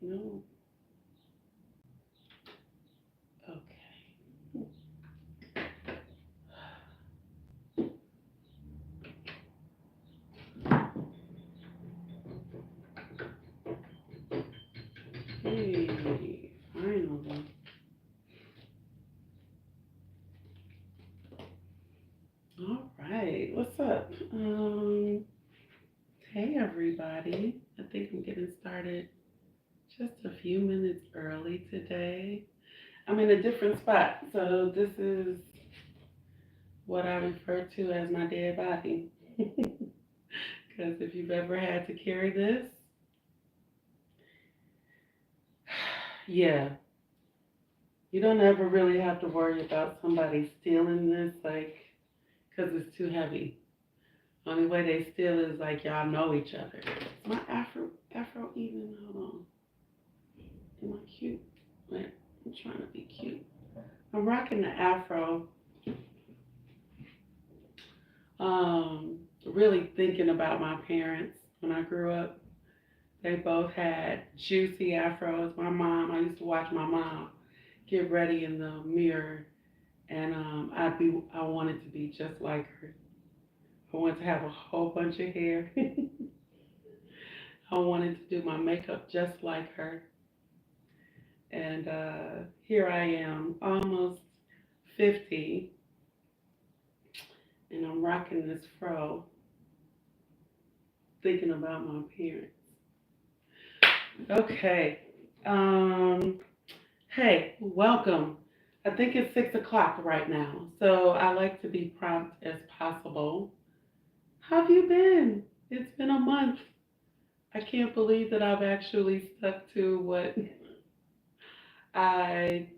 No. Okay. Hey, finally. All right. What's up? Hey everybody. I think I'm getting started just a few minutes early today. I'm in a different spot, so this is what I refer to as my dead body. Because if you've ever had to carry this, yeah, you don't ever really have to worry about somebody stealing this, like, because it's too heavy. Only way they steal is like y'all know each other. Is my afro even? Hold on. Am I cute? Wait, I'm trying to be cute. I'm rocking the afro. Really thinking about my parents when I grew up. They both had juicy afros. My mom, I used to watch my mom get ready in the mirror, and I wanted to be just like her. I wanted to have a whole bunch of hair. I wanted to do my makeup just like her. And here I am, almost 50, and I'm rocking this fro, thinking about my parents. Okay. Um, hey, welcome. I think it's 6 o'clock right now, so I like to be prompt as possible. How have you been? It's been a month. I can't believe that I've actually stuck to what I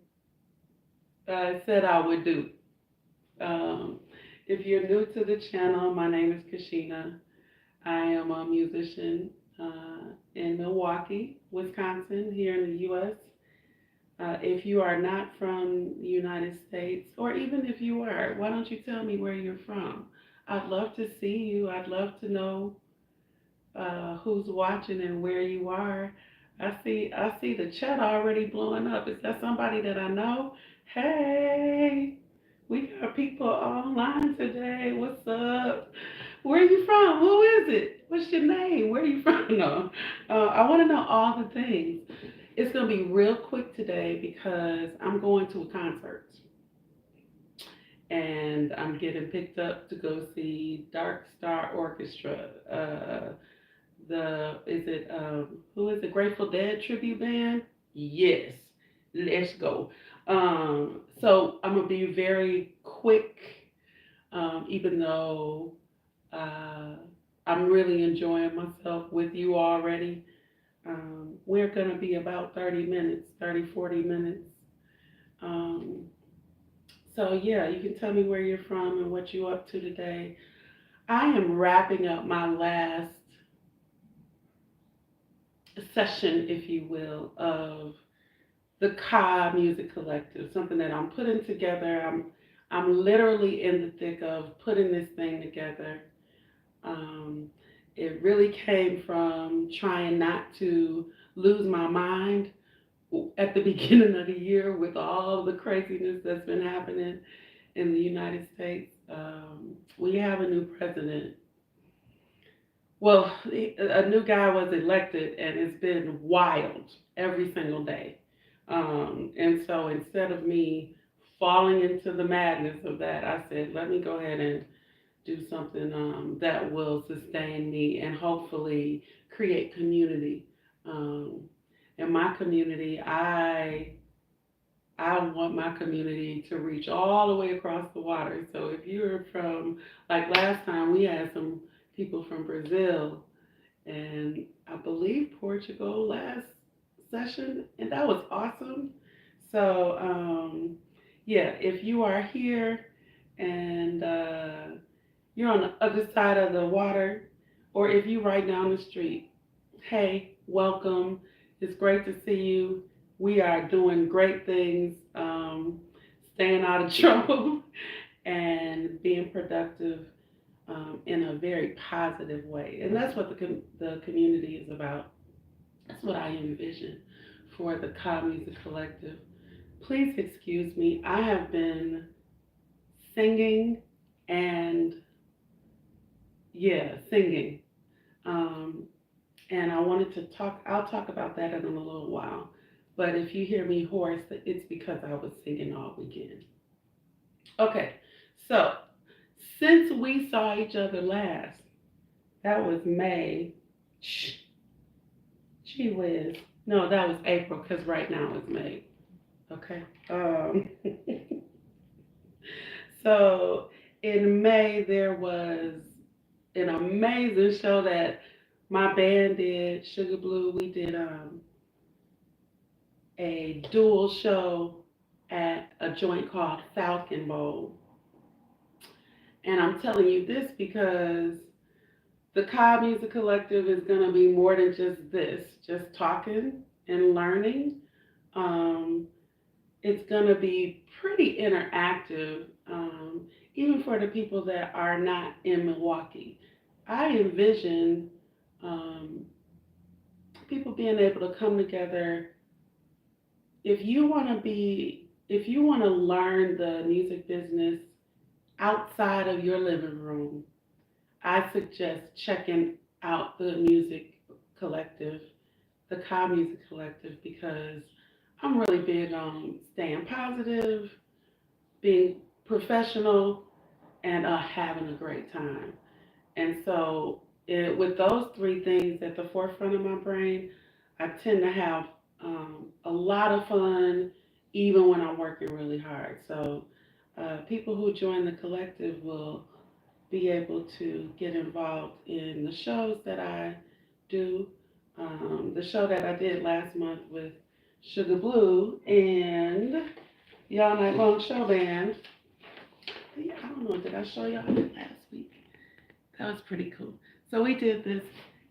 said I would do. Um, if you're new to the channel, my name is Keshena. I am a musician in Milwaukee, Wisconsin, here in the U.S. If you are not from the United States, or even if you are, why don't you tell me where you're from? I'd love to see you. I'd love to know who's watching and where you are. I see the chat already blowing up. Is that somebody that I know? Hey, we got people online today. What's up? Where are you from? Who is it? What's your name? Where are you from? No, I want to know all the things. It's gonna be real quick today because I'm going to a concert and I'm getting picked up to go see Dark Star Orchestra. The is it who is the Grateful Dead tribute band? Yes, let's go. So I'm gonna be very quick, even though uh, I'm really enjoying myself with you already. We're gonna be about 30 minutes, 30, 40 minutes. Um, so yeah, you can tell me where you're from and what you're up to today. I am wrapping up my last session, if you will, of the Ka Music Collective, something that I'm putting together. I'm literally in the thick of putting this thing together. Um, it really came from trying not to lose my mind at the beginning of the year with all the craziness that's been happening in the United States. We have a new president. Well, a new guy was elected, and it's been wild every single day. And so instead of me falling into the madness of that, I said, let me go ahead and do something that will sustain me and hopefully create community. Um, in my community, I want my community to reach all the way across the water. So if you're from, like last time, we had some people from Brazil and I believe Portugal last session, and that was awesome. So, yeah, if you are here and you're on the other side of the water, or if you right down the street, hey, welcome. It's great to see you. We are doing great things, staying out of trouble and being productive in a very positive way. And that's what the community is about. That's what I envision for the Ka Music Collective. Please excuse me. I have been singing and, yeah, singing. Um, and I wanted to talk, I'll talk about that in a little while. But if you hear me hoarse, it's because I was singing all weekend. Okay, so since we saw each other last, that was May. Gee whiz. No, that was April because right now it's May. Okay. So in May, there was an amazing show that my band did, Sugar Blue. We did a dual show at a joint called Falcon Bowl. And I'm telling you this because the Cobb Music Collective is going to be more than just this, just talking and learning. Um, it's going to be pretty interactive, even for the people that are not in Milwaukee. I envision um, people being able to come together. If you want to learn the music business outside of your living room, I suggest checking out the music collective, the Ka Music Collective, because I'm really big on staying positive, being professional, and having a great time. And so, with those three things at the forefront of my brain, I tend to have a lot of fun, even when I'm working really hard. So, people who join the collective will be able to get involved in the shows that I do. The show that I did last month with Sugar Blue and the All Night Long Show Band. Yeah, I don't know, did I show y'all that last week? That was pretty cool. So we did this,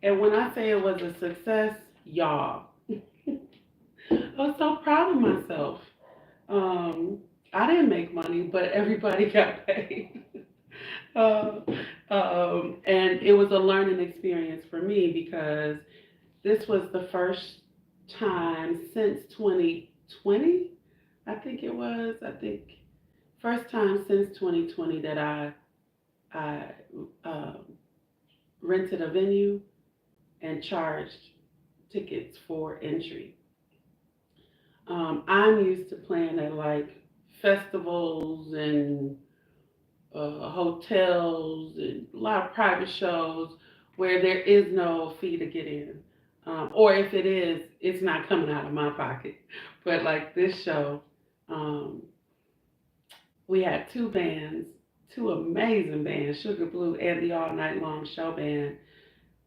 and when I say it was a success, y'all, I was so proud of myself. Um, I didn't make money, but everybody got paid. Uh, and it was a learning experience for me because this was the first time since 2020, I think it was. I think first time since 2020 that I rented a venue and charged tickets for entry. I'm used to playing at like festivals and hotels and a lot of private shows where there is no fee to get in. Or if it is, it's not coming out of my pocket. But like this show, um, we had two bands, two amazing bands, Sugar Blue and the All Night Long Show Band,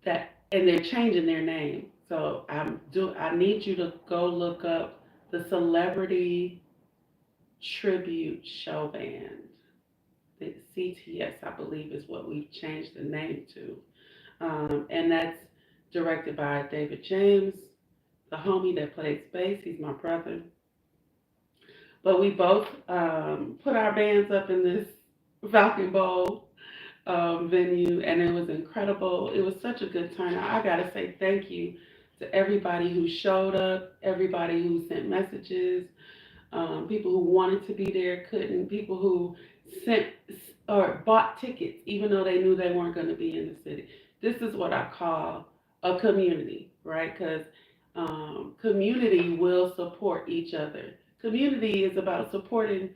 and they're changing their name. So I need you to go look up the Celebrity Tribute Show Band. The CTS, I believe, is what we've changed the name to. And that's directed by David James, the homie that plays bass. He's my brother. But we both put our bands up in this Falcon Bowl venue, and it was incredible. It was such a good turnout. I gotta say thank you to everybody who showed up, everybody who sent messages, people who wanted to be there couldn't, people who sent or bought tickets even though they knew they weren't going to be in the city. This is what I call a community, right? Because community will support each other. Community is about supporting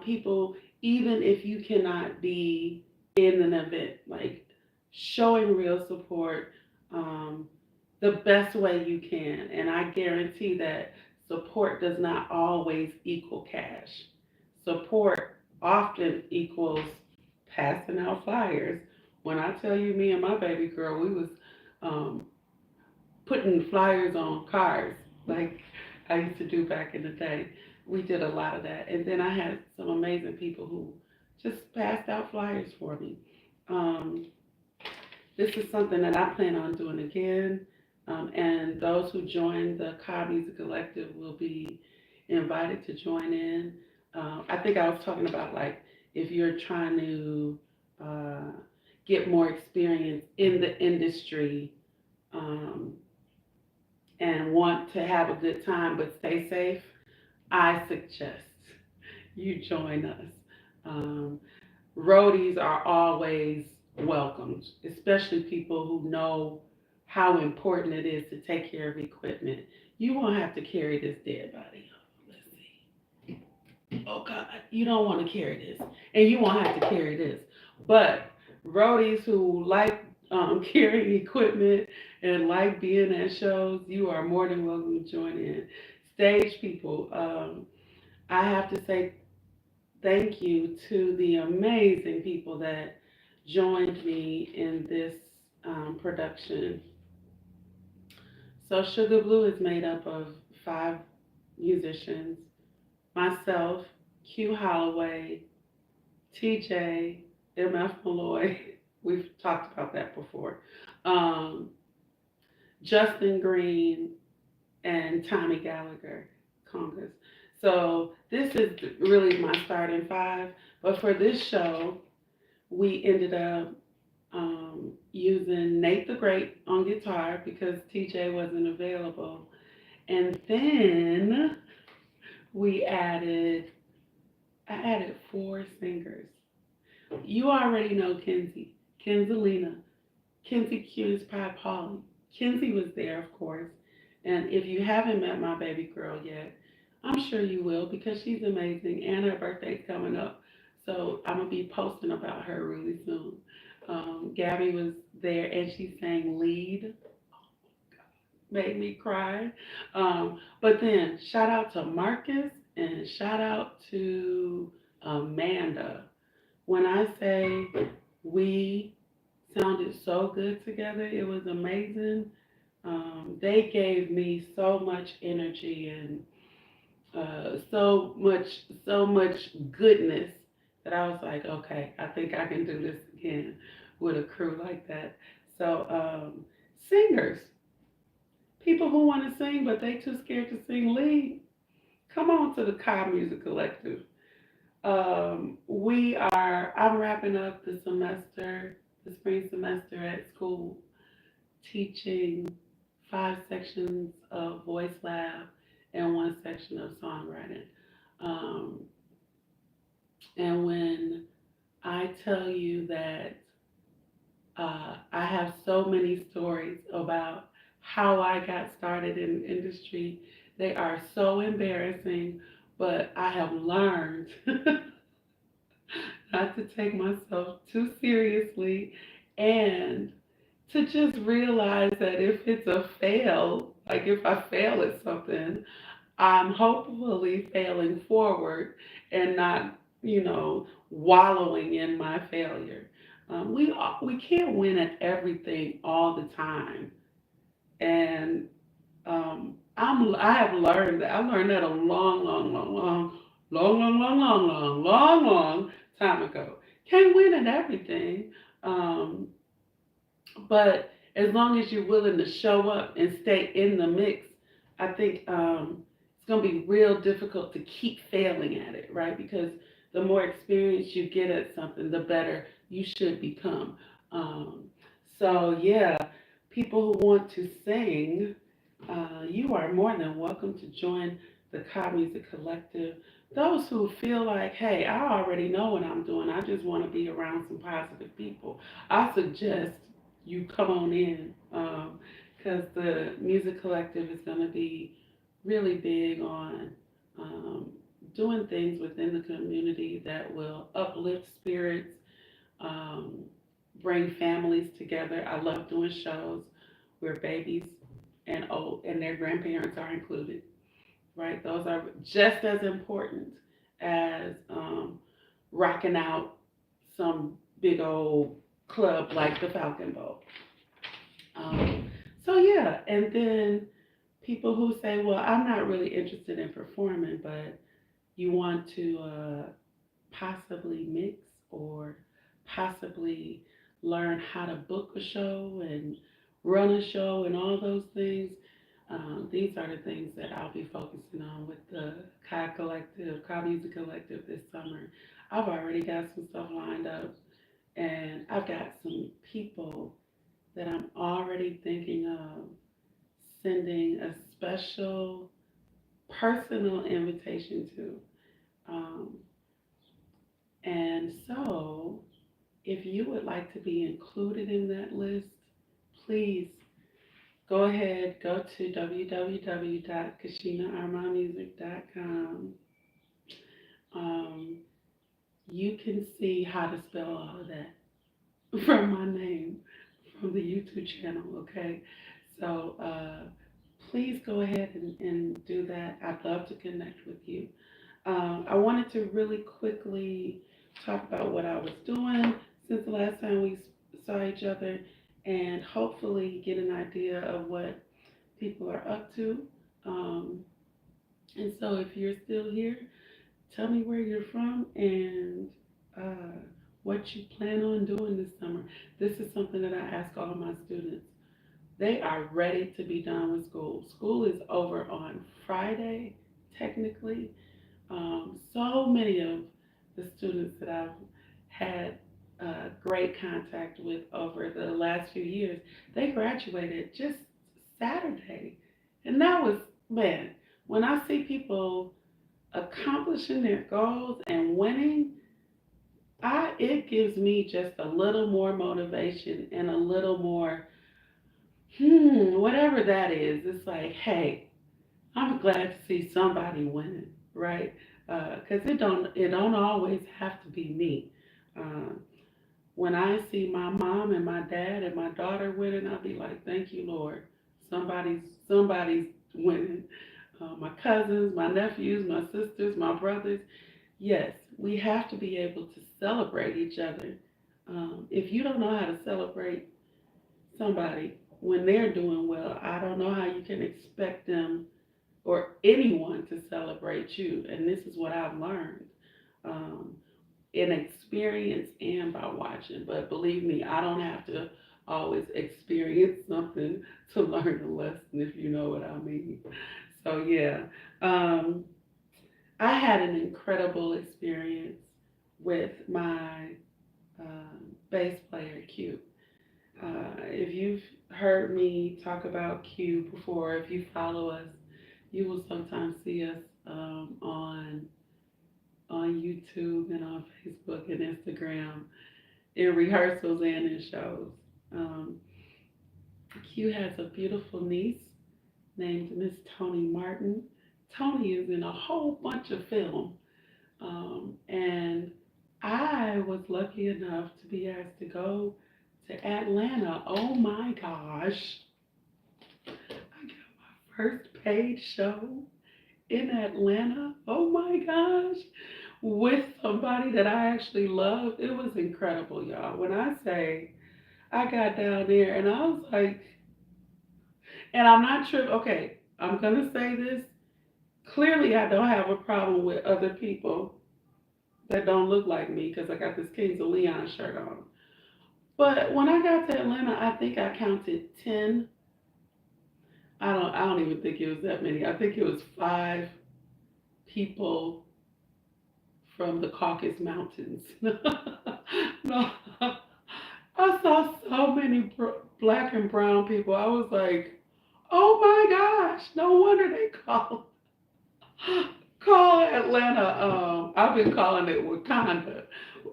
people even if you cannot be in an event, like showing real support um, the best way you can. And I guarantee that support does not always equal cash. Support often equals passing out flyers. When I tell you, me and my baby girl, we was um, putting flyers on cars like I used to do back in the day. We did a lot of that. And then I had some amazing people who just passed out flyers for me. Um, this is something that I plan on doing again. And those who join the Cobb Music Collective will be invited to join in. I think I was talking about like if you're trying to uh, get more experience in the industry, um, and want to have a good time but stay safe, I suggest you join us. Um, Roadies are always welcomed, especially people who know how important it is to take care of equipment. You won't have to carry this dead body. Let's see. Oh God, you don't want to carry this, and you won't have to carry this. But roadies who like carrying equipment and like being at shows, you are more than welcome to join in. Stage people, I have to say thank you to the amazing people that joined me in this production. So Sugar Blue is made up of 5 musicians: myself, Q Holloway, TJ, MF Malloy. We've talked about that before. Um, Justin Green and Tommy Gallagher, congas. So this is really my starting 5. But for this show, we ended up using Nate the Great on guitar because TJ wasn't available. And then we added, I added 4 singers. You already know Kenzie, Kenzalina, Kenzie Q's Pie Polly. Kenzie was there, of course. And if you haven't met my baby girl yet, I'm sure you will because she's amazing and her birthday's coming up. So I'm going to be posting about her really soon. Gabby was there and she sang lead, made me cry. But then shout out to Marcus and shout out to Amanda. When I say we sounded so good together, it was amazing. They gave me so much energy and so much goodness that I was like, okay, I think I can do this again with a crew like that. So singers, people who want to sing but they too scared to sing lead, come on to the Cobb Music Collective. I'm wrapping up the semester, the spring semester at school, teaching 5 sections of voice lab and 1 section of songwriting. Um, and when I tell you that I have so many stories about how I got started in the industry, they are so embarrassing, but I have learned not to take myself too seriously and to just realize that if it's a fail, like if I fail at something, I'm hopefully failing forward and not, wallowing in my failure. We can't win at everything all the time, and I have learned that. I learned that a long, long, long, long, long, long, long, long, long, long, long time ago. Can't win at everything, um, but as long as you're willing to show up and stay in the mix, I think it's going to be real difficult to keep failing at it, right? Because the more experience you get at something, the better you should become. Um, so, yeah, people who want to sing, you are more than welcome to join the Cobb Music Collective. Those who feel like, hey, I already know what I'm doing, I just want to be around some positive people, I suggest you come on in because the music collective is going to be really big on um, doing things within the community that will uplift spirits, um, bring families together. I love doing shows where babies and old and their grandparents are included, right? Those are just as important as rocking out some big old club like the Falcon Bowl. So yeah, and then people who say, well, I'm not really interested in performing, but you want to possibly mix or possibly learn how to book a show and run a show and all those things. These are the things that I'll be focusing on with the Kai Music Collective this summer. I've already got some stuff lined up, and I've got some people that I'm already thinking of sending a special personal invitation to. Um, and so, if you would like to be included in that list, please go ahead, go to www.KeshenaArmonMusic.com. Um, you can see how to spell all of that from my name from the YouTube channel, okay? So please go ahead and do that. I'd love to connect with you. I wanted to really quickly talk about what I was doing since the last time we saw each other and hopefully get an idea of what people are up to. Um, and so if you're still here, tell me where you're from and uh, what you plan on doing this summer. This is something that I ask all my students. They are ready to be done with school. School is over on Friday, technically. So many of the students that I've had great contact with over the last few years, they graduated just Saturday. And that was, man, when I see people accomplishing their goals and winning, it gives me just a little more motivation and a little more, whatever that is. It's like, hey, I'm glad to see somebody winning, right? Because it don't always have to be me. Uh, when I see my mom and my dad and my daughter winning, I'll be like, thank you, Lord. Somebody's winning. My cousins, my nephews, my sisters, my brothers. Yes, we have to be able to celebrate each other. If you don't know how to celebrate somebody when they're doing well, I don't know how you can expect them or anyone to celebrate you. And this is what I've learned um, in experience and by watching. But believe me, I don't have to always experience something to learn a lesson, if you know what I mean. So, yeah, um, I had an incredible experience with my bass player, Q. If you've heard me talk about Q before, if you follow us, you will sometimes see us on YouTube and on Facebook and Instagram in rehearsals and in shows. Um, Q has a beautiful niece named Miss Tony Martin. Tony is in a whole bunch of film, and I was lucky enough to be asked to go to Atlanta. Oh my gosh, I got my first paid show in Atlanta. Oh my gosh, with somebody that I actually love. It was incredible, y'all. When I say I got down there and I was like, and I'm not sure, okay, I'm gonna say this. Clearly, I don't have a problem with other people that don't look like me because I got this Kings of Leon shirt on. But when I got to Atlanta, I think I counted 10. I don't even think it was that many. I think it was 5 people from the Caucasus Mountains. No, I saw so many black and brown people. I was like, oh my gosh, no wonder they call Atlanta. I've been calling it Wakanda.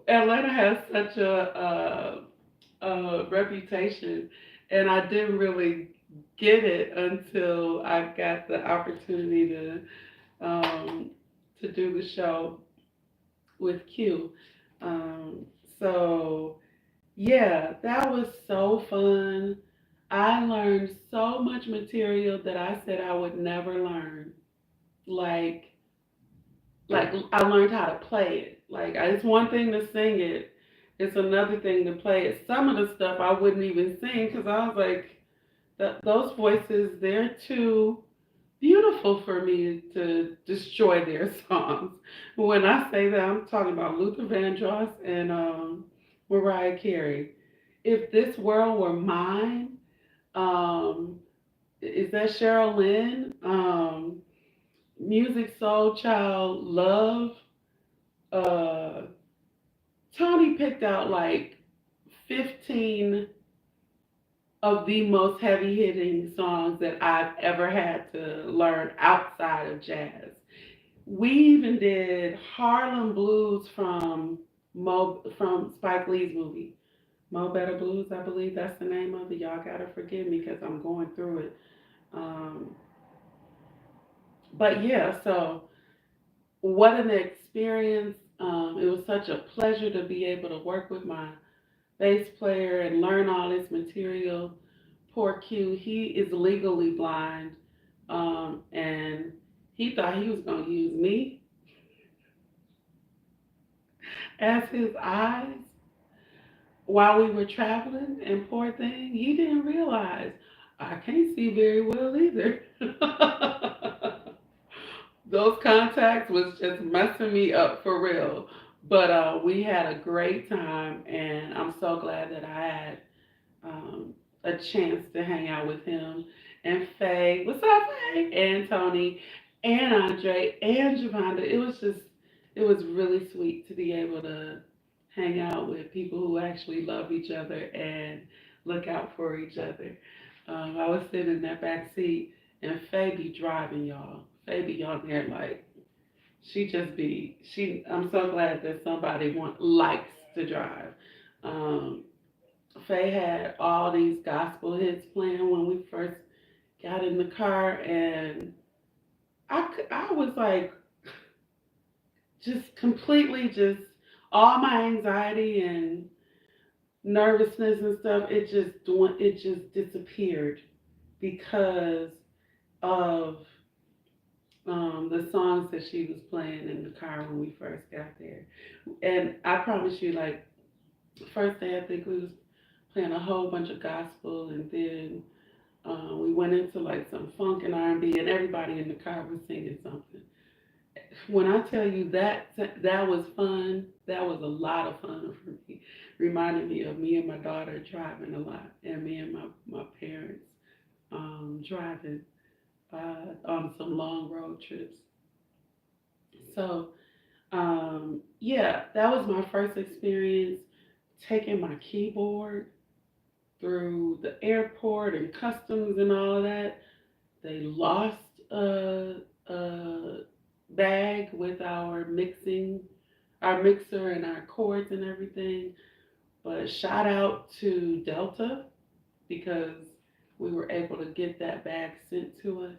Atlanta has such a reputation, and I didn't really get it until I got the opportunity to do the show with Q. Um, so yeah, that was so fun. I learned so much material that I said I would never learn. Like like I learned how to play it. Like it's one thing to sing it, it's another thing to play it. Some of the stuff I wouldn't even sing because I was like, those voices, they're too beautiful for me to destroy their songs. When I say that, I'm talking about Luther Vandross and Mariah Carey. If This World Were Mine, um, is that Cheryl Lynn? Music Soul Child Love. Uh, Tony picked out like 15 of the most heavy hitting songs that I've ever had to learn outside of jazz. We even did Harlem Blues from Spike Lee's movie. Mo Better Blues, I believe that's the name of it. Y'all gotta forgive me because I'm going through it. Um, but yeah, so what an experience. It was such a pleasure to be able to work with my bass player and learn all this material. Poor Q, he is legally blind, and he thought he was going to use me as his eyes while we were traveling. And poor thing, he didn't realize I can't see very well either. Those contacts was just messing me up for real. But we had a great time, and I'm so glad that I had um, a chance to hang out with him and Faye. What's up, Faye? And Tony and Andre and Javonda. It was really sweet to be able to hang out with people who actually love each other and look out for each other. I was sitting in that back seat, and Faye be driving, y'all. Faye be on there like she just be she. I'm so glad that somebody likes to drive. Um, Faye had all these gospel hits playing when we first got in the car, and I was like, just completely just all my anxiety and nervousness and stuff. It just disappeared because of the songs that she was playing in the car when we first got there. And I promise you, like first day, I think we was playing a whole bunch of gospel, and then we went into like some funk and R&B, and everybody in the car was singing something. When I tell you that was fun, that was a lot of fun for me. Reminded me of me and my daughter driving a lot, and me and my parents driving on some long road trips. So yeah, that was my first experience taking my keyboard through the airport and customs and all of that. They lost a bag with our mixer and our cords and everything. But shout out to Delta because we were able to get that bag sent to us.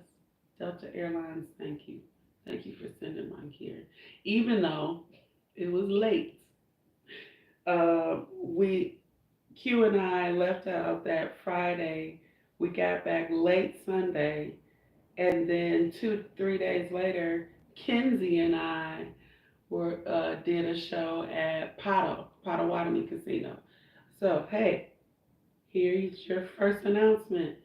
Delta Airlines, thank you. Thank you for sending mine here. Even though it was late, we Q and I left out that Friday. We got back late Sunday, and then 2 3 days later, Kenzie and I were did a show at Potawatomi Casino. So hey, here's your first announcement.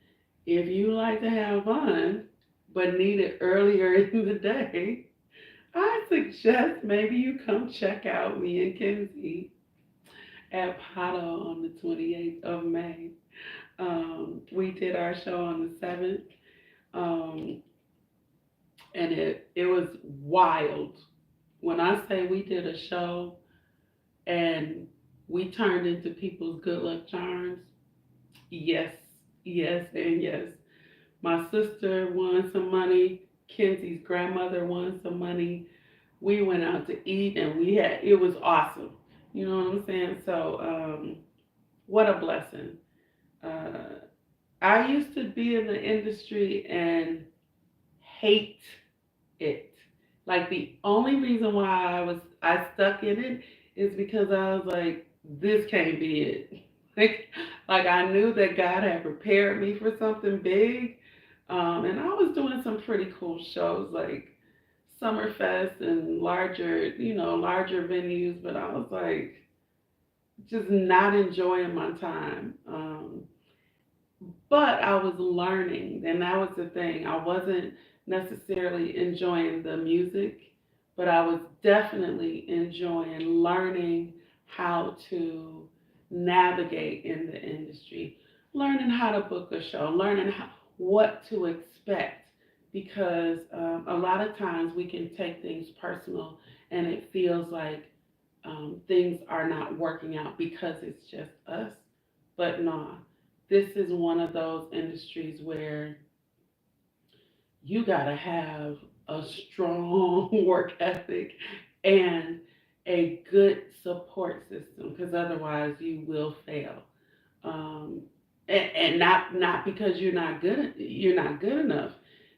If you like to have fun but need it earlier in the day, I suggest maybe you come check out me and Kenzie at Pato on the 28th of May. We did our show on the 7th, um, and it was wild. When I say we did a show and we turned into people's good luck charms, yes, yes, and yes. My sister won some money. Kenzie's grandmother won some money. We went out to eat, and it was awesome. You know what I'm saying? So, what a blessing. Uh, I used to be in the industry and hate it. Like the only reason why I stuck in it is because I was like, this can't be it. Like I knew that God had prepared me for something big, and I was doing some pretty cool shows like Summerfest and larger venues. But I was like, just not enjoying my time. But I was learning, and that was the thing. I wasn't necessarily enjoying the music, but I was definitely enjoying learning how to navigate in the industry, learning how to book a show, what to expect. Because a lot of times we can take things personal, and it feels like things are not working out because it's just us. But no, this is one of those industries where you gotta have a strong work ethic and a good support system, because otherwise you will fail. Um, and not because you're not good enough.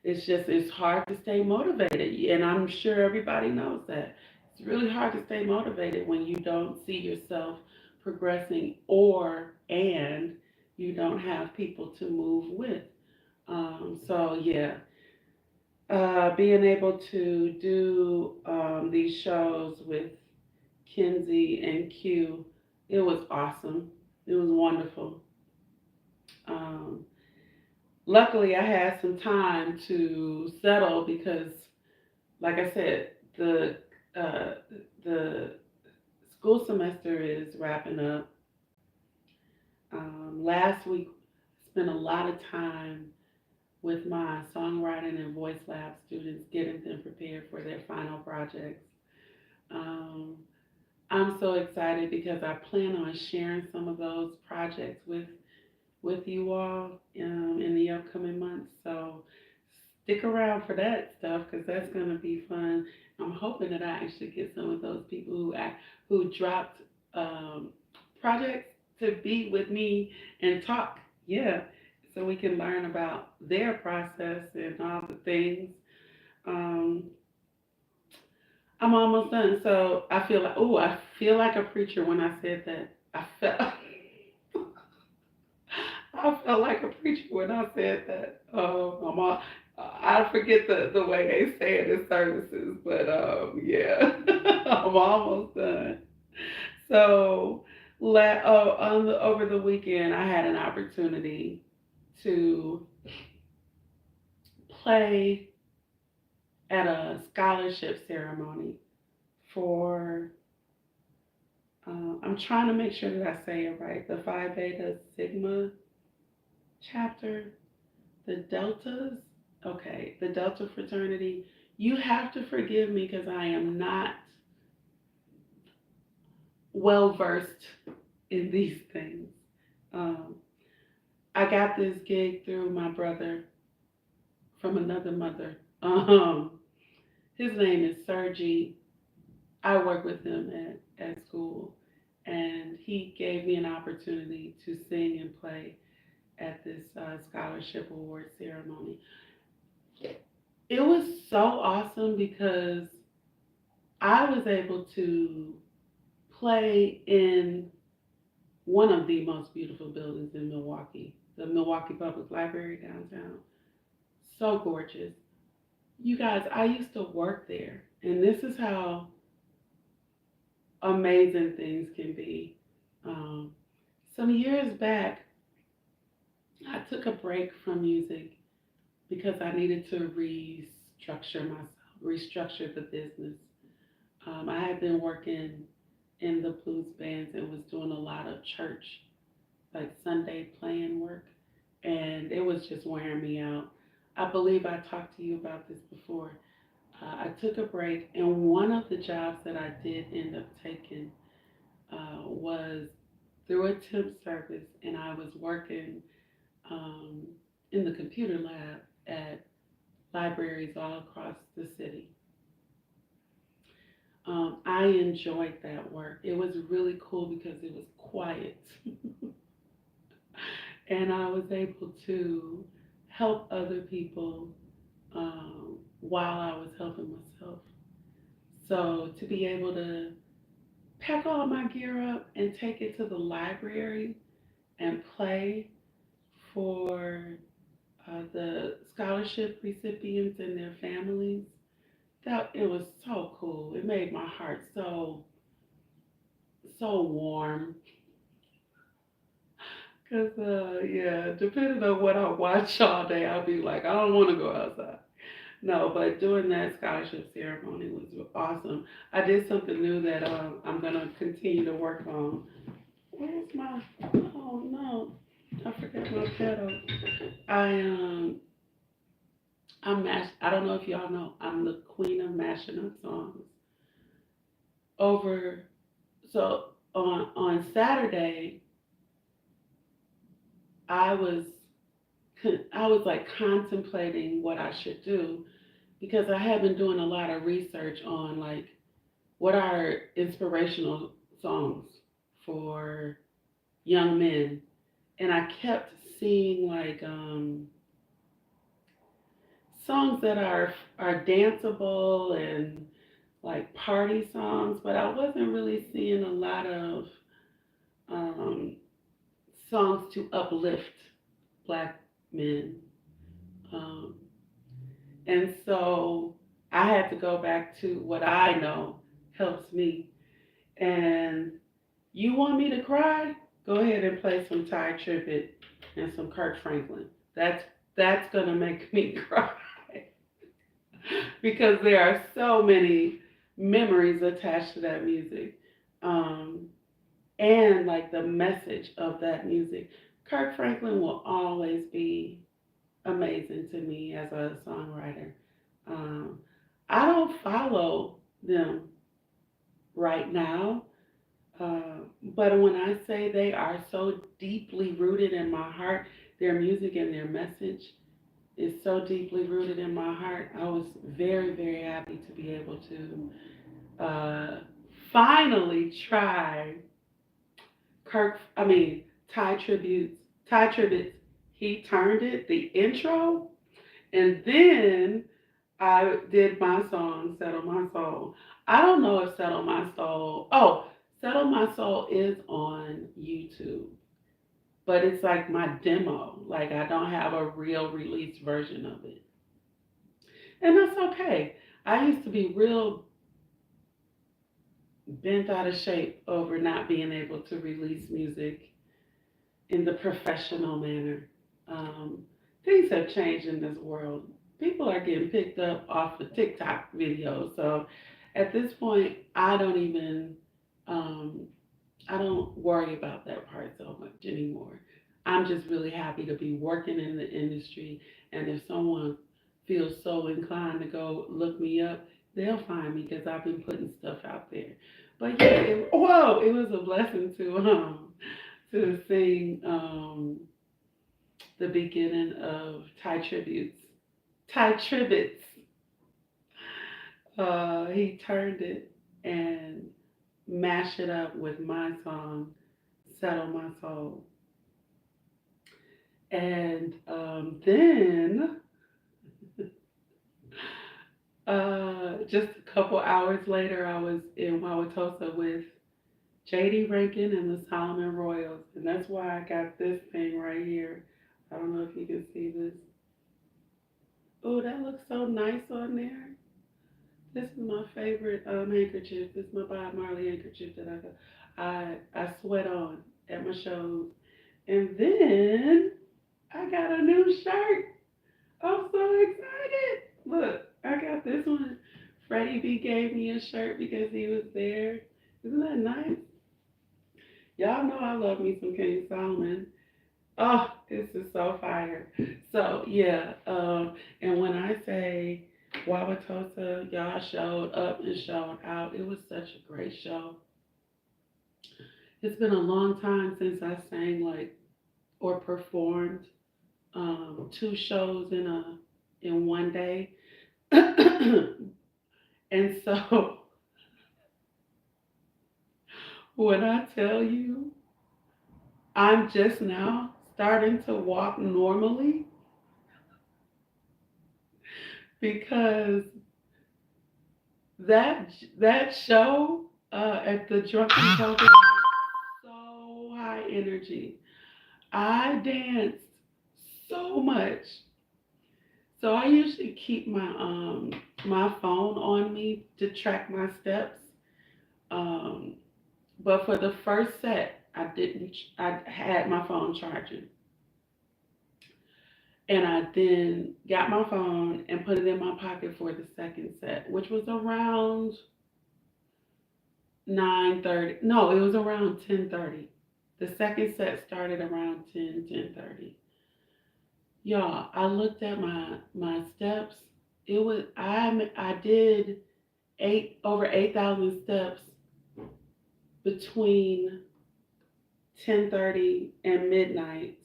It's just it's hard to stay motivated, and I'm sure everybody knows that it's really hard to stay motivated when you don't see yourself progressing, or and you don't have people to move with. So yeah, being able to do these shows with Kinsey and Q, it was awesome. It was wonderful. Um, Luckily, I had some time to settle because, like I said, uh, the school semester is wrapping up. Last week, spent a lot of time with my songwriting and voice lab students, getting them prepared for their final projects. Um, I'm so excited because I plan on sharing some of those projects with you all in the upcoming months. So stick around for that stuff because that's going to be fun. I'm hoping that I actually get some of those people who dropped um, projects to be with me and talk. Yeah, so we can learn about their process and all the things. Um, I'm almost done, so I feel like a preacher when I said that. I felt like a preacher when I said that. I forget the way they say it in services, but yeah, I'm almost done. So, over the weekend, I had an opportunity to play at a scholarship ceremony for. I'm trying to make sure that I say it right. The Phi Beta Sigma chapter, the Deltas. Okay, the Delta fraternity. You have to forgive me because I am not well versed in these things. Um, I got this gig through my brother from another mother. His name is Sergi. I work with him at school, and he gave me an opportunity to sing and play at this scholarship award ceremony. It was so awesome because I was able to play in one of the most beautiful buildings in Milwaukee, the Milwaukee Public Library downtown. So gorgeous. You guys, I used to work there, and this is how amazing things can be. Um, some years back, I took a break from music because I needed to restructure the business. I had been working in the blues bands and was doing a lot of church, like Sunday playing work, and it was just wearing me out. I believe I talked to you about this before. I took a break, and one of the jobs that I did end up taking was through a temp service, and I was working um, in the computer lab at libraries all across the city. I enjoyed that work. It was really cool because it was quiet, and I was able to help other people while I was helping myself. So to be able to pack all my gear up and take it to the library and play for the scholarship recipients and their families, that it was so cool. It made my heart so warm. Cause yeah, depending on what I watch all day, I'll be like, I don't want to go outside. No, but doing that scholarship ceremony was awesome. I did something new that I'm gonna continue to work on. Where's my? Oh no, I forgot my pedal. I I'm mash. I don't know if y'all know. I'm the queen of mashing up songs. Over so on Saturday, I was I was like contemplating what I should do because I have been doing a lot of research on like what are inspirational songs for young men, and I kept seeing like songs that are danceable and like party songs, but I wasn't really seeing a lot of um, songs to uplift black men. Um, and so I had to go back to what I know helps me. And you want me to cry? Go ahead and play some Ty Tribbett and some Kirk Franklin. That's gonna make me cry because there are so many memories attached to that music. Um, and like the message of that music. Kirk Franklin will always be amazing to me as a songwriter. Um, I don't follow them right now, but when I say they are so deeply rooted in my heart, their music and their message is so deeply rooted in my heart. I was very, very happy to be able to finally try I mean, Ty Tributes, Ty Tributes, He Turned It, the intro, and then I did my song, Settle My Soul. I don't know if Settle My Soul is on YouTube, but it's like my demo. Like I don't have a real released version of it. And that's okay. I used to be real bent out of shape over not being able to release music in the professional manner. Um, Things have changed in this world. People are getting picked up off of TikTok videos. So at this point, um, I don't worry about that part so much anymore. I'm just really happy to be working in the industry. And if someone feels so inclined to go look me up, they'll find me because I've been putting stuff out there. But yeah, it was a blessing to sing the beginning of Ty Tributes. Ty Tributes. He turned it and mashed it up with my song, Settle My Soul. And then, just a couple hours later, I was in Wauwatosa with JD Rankin and the Solomon Royals. And that's why I got this thing right here. I don't know if you can see this. Oh, that looks so nice on there. This is my favorite handkerchief. This is my Bob Marley handkerchief that I sweat on at my shows. And then I got a new shirt. I'm so excited. Look, I got this one. Freddie B gave me a shirt because he was there. Isn't that nice? Y'all know I love me some King Solomon. Oh, this is so fire. So yeah, and when I say Wauwatosa, y'all showed up and showed out. It was such a great show. It's been a long time since I sang like or performed two shows in one day. And so when I tell you I'm just now starting to walk normally because that show at the Drunken Cobra so high energy. I danced so much. So I usually keep my phone on me to track my steps. Um, but for the first set, I didn't. I had my phone charging, and I then got my phone and put it in my pocket for the second set, which was around 9:30. No, it was around 10:30. The second set started around 10:30. Y'all, I looked at my steps. I did over 8,000 steps between 10:30 and midnight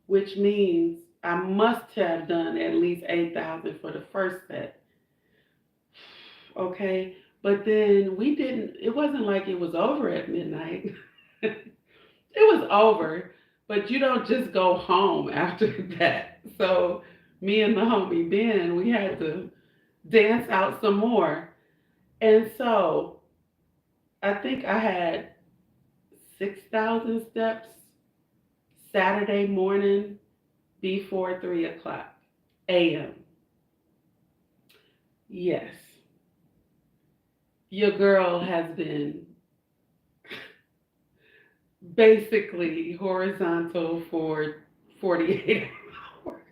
which means I must have done at least 8,000 for the first set. Okay, but then we didn't. It wasn't like it was over at midnight. It was over, but you don't just go home after that. So me and the homie Ben, we had to dance out some more. And so I think I had 6,000 steps Saturday morning before 3 o'clock a.m. Yes, your girl has been basically horizontal for 48 hours.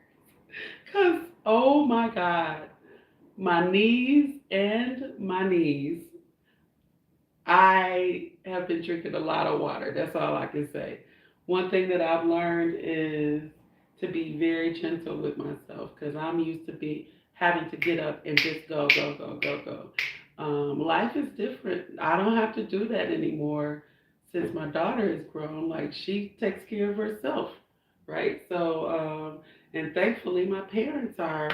Because, oh my God, my knees and my knees. I have been drinking a lot of water. That's all I can say. One thing that I've learned is to be very gentle with myself because I'm used to be having to get up and just go, go, go, go, go. Life is different. I don't have to do that anymore since my daughter is grown. Like she takes care of herself, right? So, and thankfully my parents are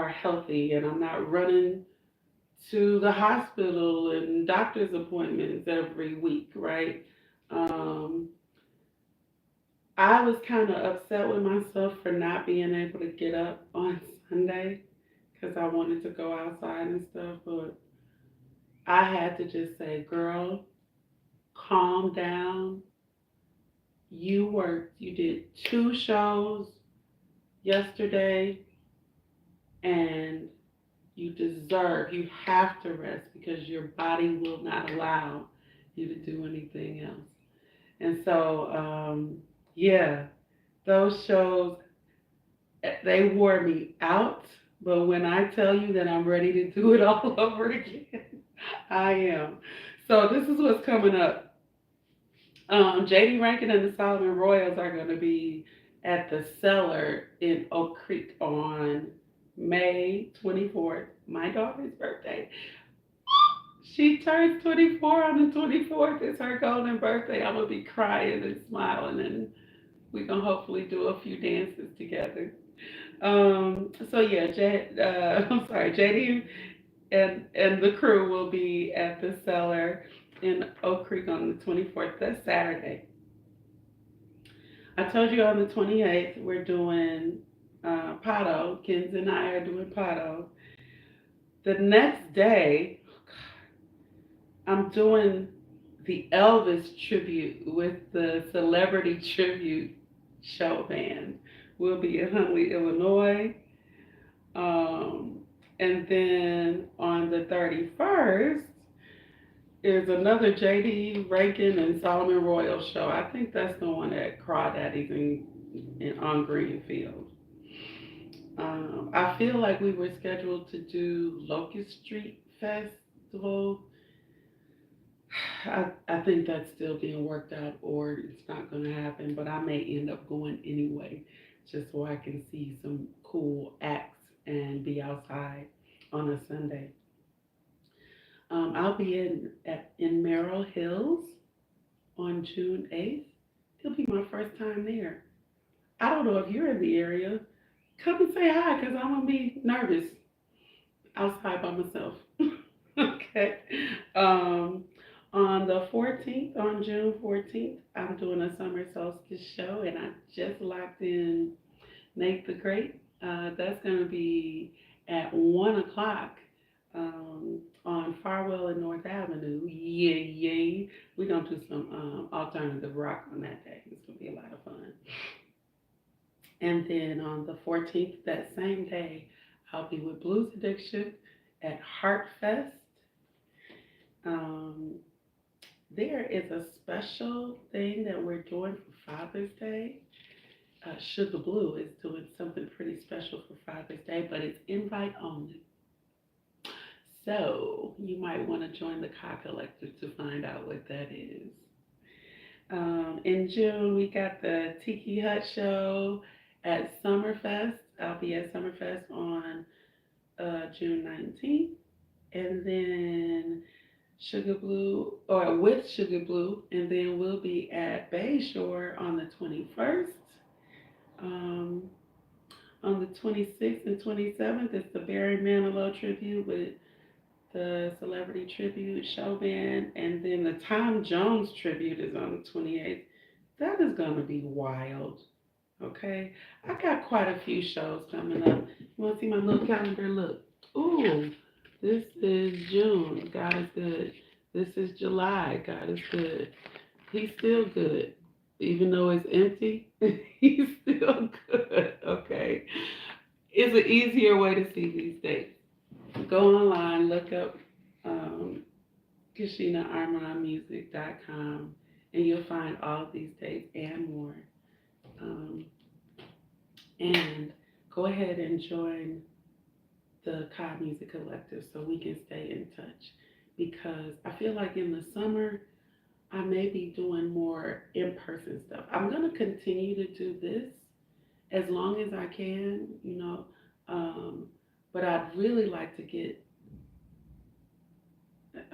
healthy, and I'm not running to the hospital and doctor's appointments every week, right? Um, I was kind of upset with myself for not being able to get up on Sunday because I wanted to go outside and stuff, but I had to just say, girl, calm down. You worked, you did two shows yesterday, and you have to rest because your body will not allow you to do anything else. And so, yeah, those shows, they wore me out. But when I tell you that I'm ready to do it all over again, I am. So this is what's coming up. JD Rankin and the Solomon Royals are going to be at the Cellar in Oak Creek on May 24th, my daughter's birthday. She turns 24 on the 24th. It's her golden birthday. I'm going to be crying and smiling, and we're going to hopefully do a few dances together. So yeah, I'm sorry, JD and the crew will be at the Cellar in Oak Creek on the 24th. That's Saturday. I told you on the 28th we're doing Pato. Kens and I are doing Pato. The next day, I'm doing the Elvis tribute with the Celebrity Tribute Show Band. We'll be in Huntley, Illinois. And then on the 31st is another JD Rankin and Solomon Royal show. I think that's the one at Crawdaddy's on Greenfield. I feel like we were scheduled to do Locust Street Festival. I think that's still being worked out or it's not going to happen, but I may end up going anyway just so I can see some cool acts and be outside on a Sunday. I'll be in Merrill Hills on June 8th. It'll be my first time there. I don't know if you're in the area. Come and say hi because I'm going to be nervous outside by myself. Okay. Um, on the 14th, on June 14th, I'm doing a summer solstice show, and I just locked in Nate the Great. That's going to be at 1 o'clock on Farwell and North Avenue. Yeah, yeah. We're going to do some alternative rock on that day. It's going to be a lot of fun. And then on the 14th, that same day, I'll be with Blues Addiction at Heartfest. Um, there is a special thing that we're doing for Father's Day. Sugar Blue is doing something pretty special for Father's Day, but it's invite only. So you might want to join the Car Collective to find out what that is. In June, we got the Tiki Hut show at Summerfest. I'll be at Summerfest on June 19th. And then Sugar Blue, or with Sugar Blue, and then we'll be at Bayshore on the 21st. Um, on the 26th and 27th, it's the Barry Manilow tribute with the Celebrity Tribute Show Band. And then the Tom Jones tribute is on the 28th. That is going to be wild. Okay. I got quite a few shows coming up. You want to see my little calendar? Look. Ooh, this is June. God is good. This is July. God is good. He's still good. Even though it's empty, he's still good. Okay. It's an easier way to see these dates. Go online, look up um, KeshenaArmonMusic.com, and you'll find all of these dates and more. Um, and go ahead and join the Kai Music Collective so we can stay in touch. Because I feel like in the summer, I may be doing more in person stuff. I'm going to continue to do this as long as I can, you know. Um, but I'd really like to get,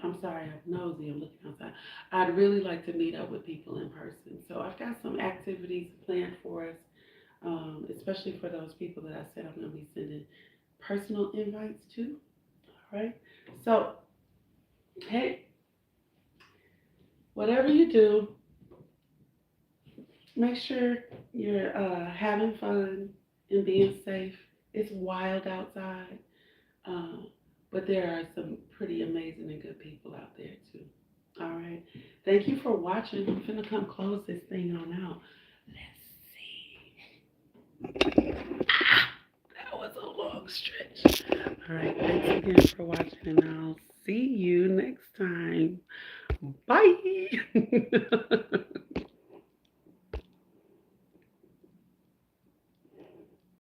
I'm sorry, I'm nosy, I'm looking outside. I'd really like to meet up with people in person. So I've got some activities planned for us, especially for those people that I said I'm going to be sending personal invites to. All right. So, hey, whatever you do, make sure you're having fun and being safe. It's wild outside, uh, but there are some pretty amazing and good people out there too. All right. Thank you for watching. I'm finna come close this thing on out. Let's see. That was a long stretch. All right. Thanks again for watching, and I'll see you next time. Bye.